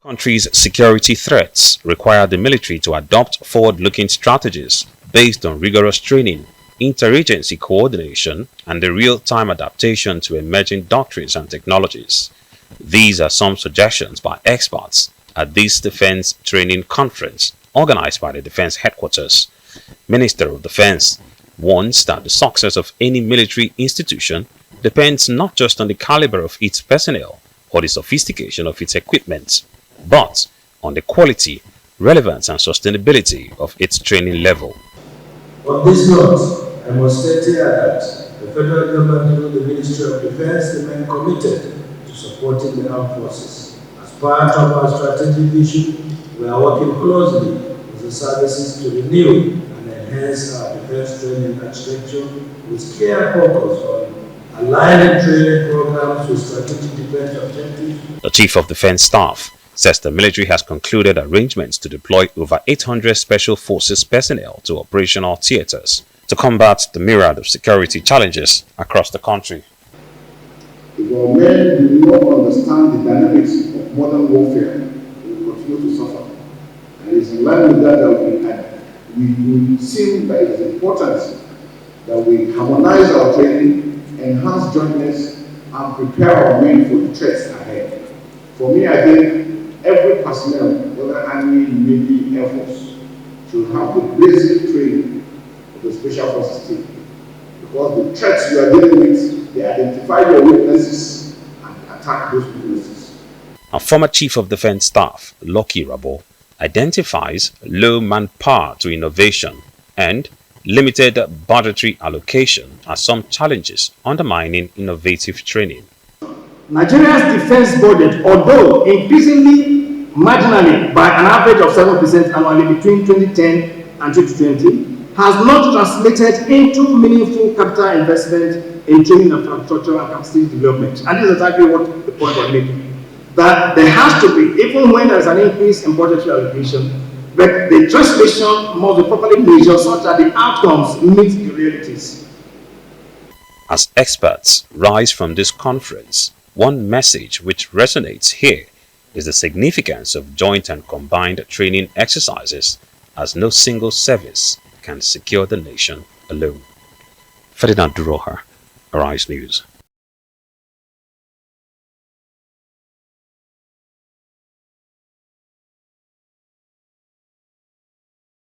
Country's security threats require the military to adopt forward-looking strategies based on rigorous training, interagency coordination, and the real-time adaptation to emerging doctrines and technologies. These are some suggestions by experts at this Defense Training Conference organized by the Defense Headquarters. Minister of Defense warns that the success of any military institution depends not just on the caliber of its personnel or the sophistication of its equipment, but on the quality, relevance, and sustainability of its training level. On this note, I must state here that the federal government through the Ministry of Defense remain committed to supporting the armed forces. As part of our strategic vision, we are working closely with the services to renew and enhance our defense training architecture with clear focus on aligning training programs with strategic defense objectives. The Chief of Defense Staff says the military has concluded arrangements to deploy over 800 Special Forces personnel to operational theaters to combat the myriad of security challenges across the country. If our men do not understand the dynamics of modern warfare, we will continue to suffer. And it is in line with that we will see that it is important that we harmonize our training, enhance jointness, and prepare our men for the threats ahead. For me, I think every personnel, whether Army, Navy, Air Force, should have the basic training of the Special Forces team. Because the threats you are dealing with, they identify your weaknesses and attack those weaknesses. A former Chief of Defense Staff, Lucky Rabo, identifies low manpower to innovation and limited budgetary allocation as some challenges undermining innovative training. Nigeria's defense budget, although increasingly marginally by an average of 7% annually between 2010 and 2020, has not translated into meaningful capital investment in training infrastructure and capacity development. And this is exactly what the point I'm making. That there has to be, even when there's an increase in budgetary allocation, but the translation must be properly measured such that the outcomes meet the realities. As experts rise from this conference, one message which resonates here is the significance of joint and combined training exercises, as no single service can secure the nation alone. Ferdinand Durocher, Arise News.